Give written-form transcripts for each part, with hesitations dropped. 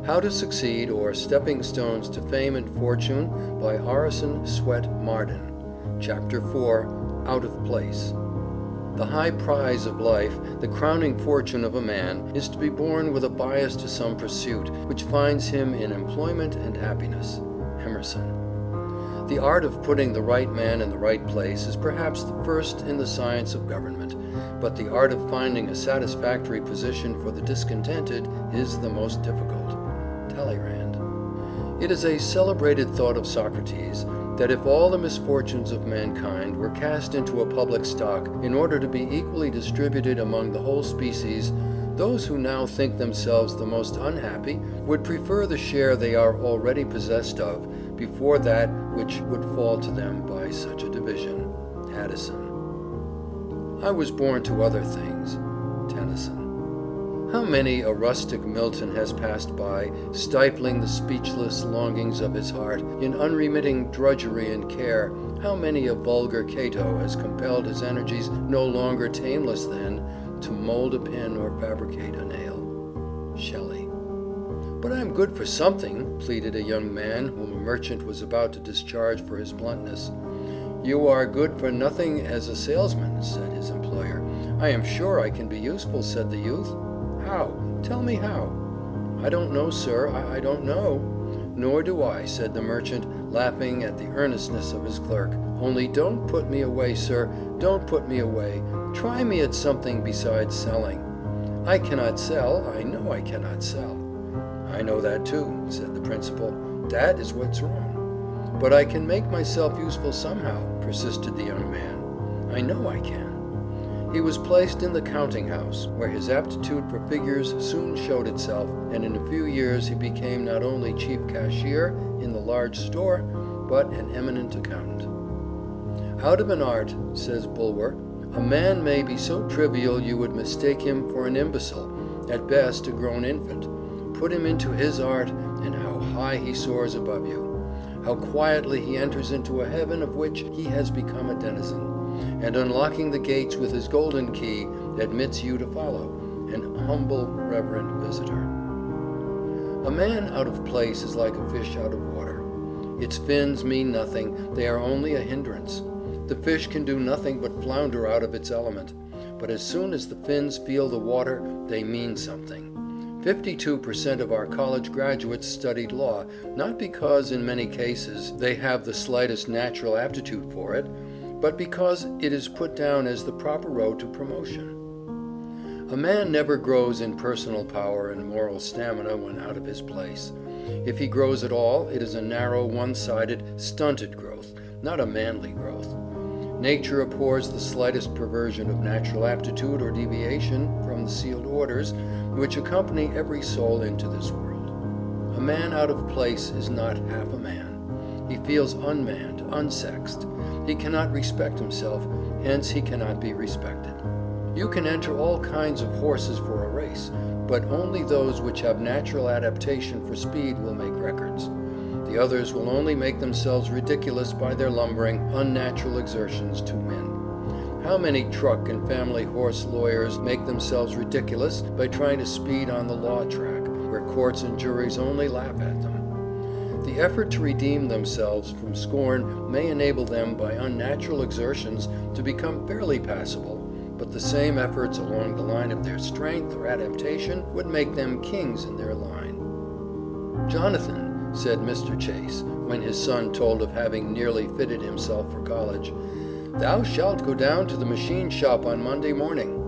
How to Succeed, or Stepping Stones to Fame and Fortune by Orison Swett Marden. Ch.4, Out of Place. The high prize of life, the crowning fortune of a man, is to be born with a bias to some pursuit which finds him in employment and happiness. Emerson. The art of putting the right man in the right place is perhaps the first in the science of government, but the art of finding a satisfactory position for the discontented is the most difficult. Talleyrand. It is a celebrated thought of Socrates that if all the misfortunes of mankind were cast into a public stock in order to be equally distributed among the whole species, those who now think themselves the most unhappy would prefer the share they are already possessed of before that which would fall to them by such a division. Addison. I was born to other things. Tennyson. How many a rustic Milton has passed by, stifling the speechless longings of his heart in unremitting drudgery and care. How many a vulgar Cato has compelled his energies, no longer tameless then, to mold a pen or fabricate a nail. Shelley. But I am good for something, pleaded a young man whom a merchant was about to discharge for his bluntness. You are good for nothing as a salesman, said his employer. I am sure I can be useful, said the youth. How? Tell me how. I don't know, sir, I don't know. Nor do I, said the merchant, laughing at the earnestness of his clerk. Only don't put me away, sir, don't put me away. Try me at something besides selling. I cannot sell, I know I cannot sell. I know that too, said the principal. That is what's wrong. But I can make myself useful somehow, persisted the young man. I know I can. He was placed in the counting house, where his aptitude for figures soon showed itself, and in a few years he became not only chief cashier in the large store, but an eminent accountant. Out of an art, says Bulwer, a man may be so trivial you would mistake him for an imbecile, at best a grown infant. Put him into his art, and how high he soars above you. How quietly he enters into a heaven of which he has become a denizen, and unlocking the gates with his golden key, admits you to follow, an humble, reverent visitor. A man out of place is like a fish out of water. Its fins mean nothing, they are only a hindrance. The fish can do nothing but flounder out of its element, but as soon as the fins feel the water, they mean something. 52% of our college graduates studied law, not because in many cases they have the slightest natural aptitude for it, but because it is put down as the proper road to promotion. A man never grows in personal power and moral stamina when out of his place. If he grows at all, it is a narrow, one-sided, stunted growth, not a manly growth. Nature abhors the slightest perversion of natural aptitude or deviation from the sealed orders which accompany every soul into this world. A man out of place is not half a man. He feels unmanned, unsexed. He cannot respect himself, hence he cannot be respected. You can enter all kinds of horses for a race, but only those which have natural adaptation for speed will make records. The others will only make themselves ridiculous by their lumbering, unnatural exertions to win. How many truck and family horse lawyers make themselves ridiculous by trying to speed on the law track, where courts and juries only laugh at them? The effort to redeem themselves from scorn may enable them by unnatural exertions to become fairly passable, but the same efforts along the line of their strength or adaptation would make them kings in their line. Jonathan, said Mr. Chase, when his son told of having nearly fitted himself for college, thou shalt go down to the machine shop on Monday morning.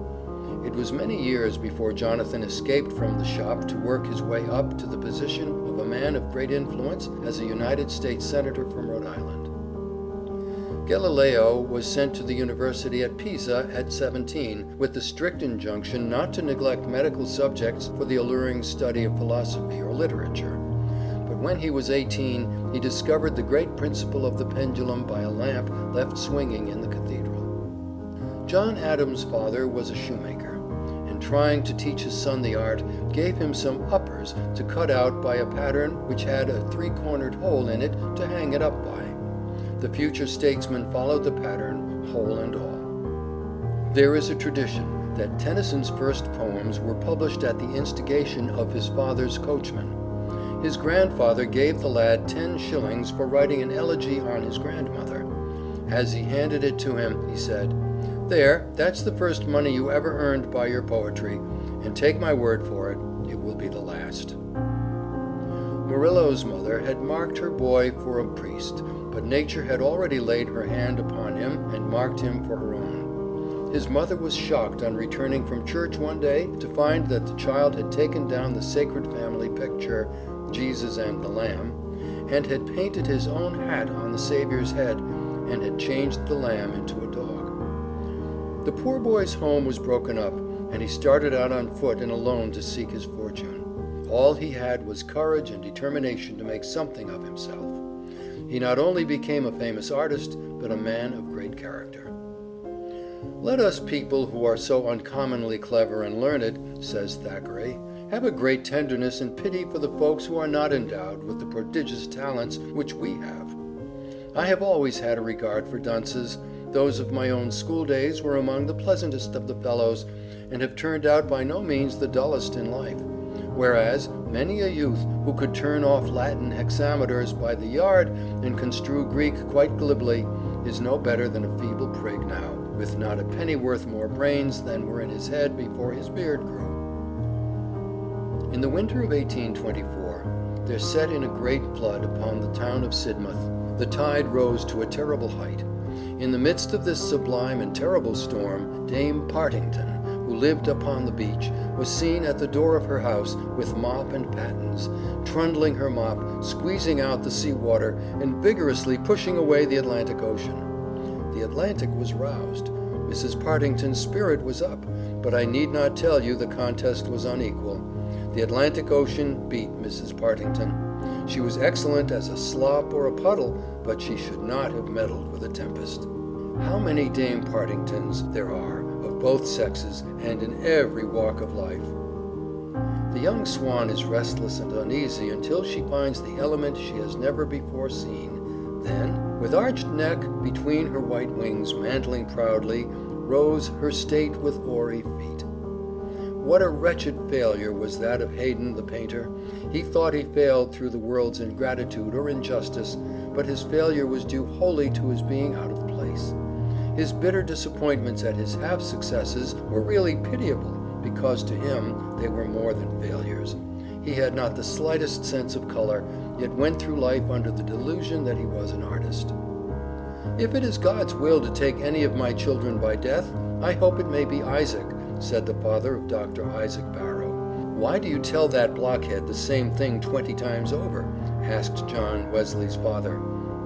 It was many years before Jonathan escaped from the shop to work his way up to the position of a man of great influence as a United States Senator from Rhode Island. Galileo was sent to the university at Pisa at 17 with the strict injunction not to neglect medical subjects for the alluring study of philosophy or literature. But when he was 18, he discovered the great principle of the pendulum by a lamp left swinging in the cathedral. John Adams' father was a shoemaker, and trying to teach his son the art, gave him some uppers to cut out by a pattern which had a three-cornered hole in it to hang it up by. The future statesman followed the pattern, hole and all. There is a tradition that Tennyson's first poems were published at the instigation of his father's coachman. His grandfather gave the lad 10 shillings for writing an elegy on his grandmother. As he handed it to him, he said, "There, that's the first money you ever earned by your poetry, and take my word for it, it will be the last." Murillo's mother had marked her boy for a priest, but nature had already laid her hand upon him and marked him for her own. His mother was shocked on returning from church one day to find that the child had taken down the sacred family picture, Jesus and the Lamb, and had painted his own hat on the Savior's head, and had changed the lamb into a dog. The poor boy's home was broken up, and he started out on foot and alone to seek his fortune. All he had was courage and determination to make something of himself. He not only became a famous artist, but a man of great character. "Let us people who are so uncommonly clever and learned," says Thackeray, "have a great tenderness and pity for the folks who are not endowed with the prodigious talents which we have. I have always had a regard for dunces. Those of my own school days were among the pleasantest of the fellows, and have turned out by no means the dullest in life, whereas many a youth who could turn off Latin hexameters by the yard and construe Greek quite glibly is no better than a feeble prig now, with not a pennyworth more brains than were in his head before his beard grew." In the winter of 1824 there set in a great flood upon the town of Sidmouth. The tide rose to a terrible height. In the midst of this sublime and terrible storm, Dame Partington, who lived upon the beach, was seen at the door of her house with mop and pattens, trundling her mop, squeezing out the sea water, and vigorously pushing away the Atlantic Ocean. The Atlantic was roused. Mrs. Partington's spirit was up, but I need not tell you the contest was unequal. The Atlantic Ocean beat Mrs. Partington. She was excellent as a slop or a puddle, but she should not have meddled with a tempest. How many Dame Partingtons there are, of both sexes and in every walk of life! The young swan is restless and uneasy until she finds the element she has never before seen. Then, with arched neck, between her white wings mantling proudly, rose her state with hoary feet. What a wretched failure was that of Haydn the painter! He thought he failed through the world's ingratitude or injustice, but his failure was due wholly to his being out of place. His bitter disappointments at his half-successes were really pitiable, because to him they were more than failures. He had not the slightest sense of color, yet went through life under the delusion that he was an artist. "If it is God's will to take any of my children by death, I hope it may be Isaac," said the father of Dr. Isaac Barrow. "Why do you tell that blockhead the same thing 20 times over?" asked John Wesley's father.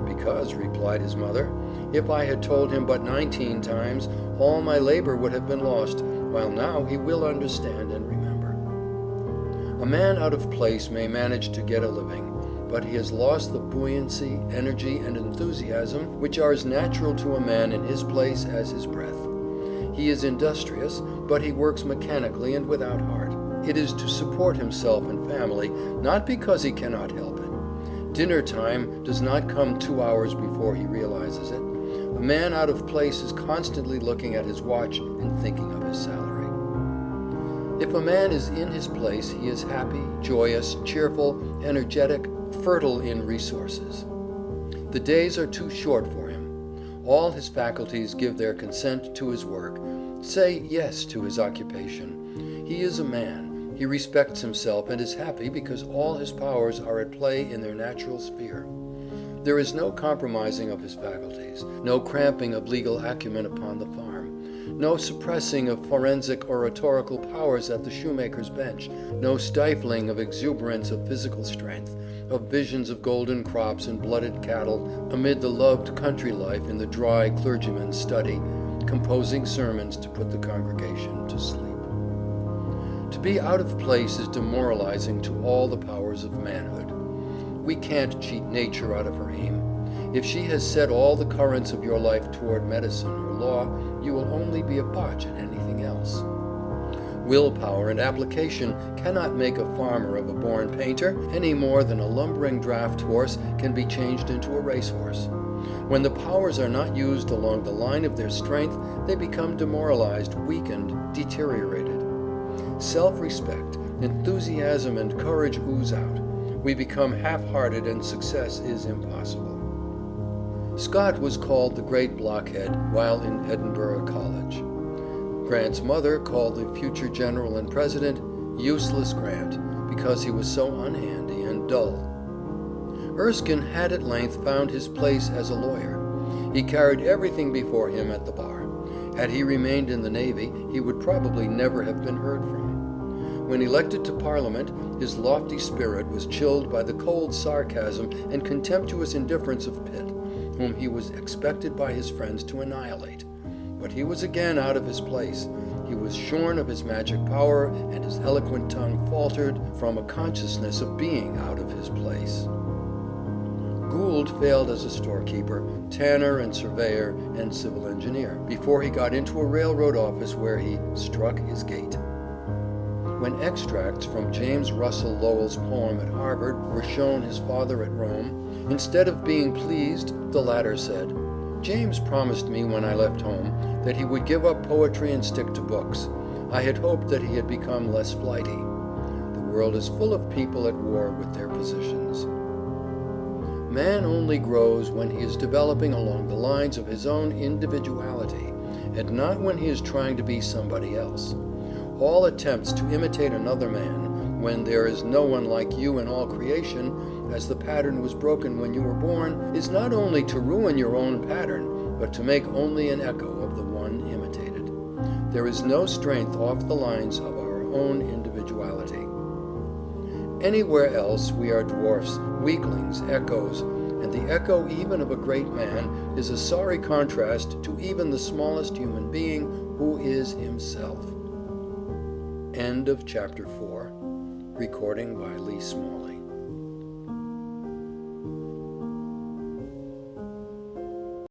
"Because," replied his mother, "if I had told him but 19 times, all my labor would have been lost, while now he will understand and remember." A man out of place may manage to get a living, but he has lost the buoyancy, energy, and enthusiasm which are as natural to a man in his place as his breath. He is industrious, but he works mechanically and without heart. It is to support himself and family, not because he cannot help it. Dinner time does not come 2 hours before he realizes it. A man out of place is constantly looking at his watch and thinking of his salary. If a man is in his place, he is happy, joyous, cheerful, energetic, fertile in resources. The days are too short for him. All his faculties give their consent to his work, say yes to his occupation. He is a man. He respects himself and is happy because all his powers are at play in their natural sphere. There is no compromising of his faculties, no cramping of legal acumen upon the farm, no suppressing of forensic oratorical powers at the shoemaker's bench, no stifling of exuberance of physical strength, of visions of golden crops and blooded cattle amid the loved country life in the dry clergyman's study, composing sermons to put the congregation to sleep. To be out of place is demoralizing to all the powers of manhood. We can't cheat nature out of her aim. If she has set all the currents of your life toward medicine or law, you will only be a botch at anything else. Willpower and application cannot make a farmer of a born painter any more than a lumbering draft horse can be changed into a racehorse. When the powers are not used along the line of their strength, they become demoralized, weakened, deteriorated. Self-respect, enthusiasm, and courage ooze out. we become half-hearted and success is impossible. Scott was called the Great Blockhead while in Edinburgh College. Grant's mother called the future general and president Useless Grant because he was so unhandy and dull. Erskine had at length found his place as a lawyer. He carried everything before him at the bar. Had he remained in the Navy, he would probably never have been heard from. When elected to Parliament, his lofty spirit was chilled by the cold sarcasm and contemptuous indifference of Pitt, whom he was expected by his friends to annihilate. But he was again out of his place. He was shorn of his magic power, and his eloquent tongue faltered from a consciousness of being out of his place. Gould failed as a storekeeper, tanner and surveyor, and civil engineer, before he got into a railroad office where he struck his gait. When extracts from James Russell Lowell's poem at Harvard were shown his father at Rome, instead of being pleased, the latter said, "James promised me when I left home that he would give up poetry and stick to books. I had hoped that he had become less flighty. The world is full of people at war with their positions." Man only grows when he is developing along the lines of his own individuality, and not when he is trying to be somebody else. All attempts to imitate another man, when there is no one like you in all creation, as the pattern was broken when you were born, is not only to ruin your own pattern, but to make only an echo of the one imitated. There is no strength off the lines of our own individuality. Anywhere else we are dwarfs, weaklings, echoes, and the echo even of a great man is a sorry contrast to even the smallest human being, who is himself. End of chapter 4. Recording by Lee Smalley.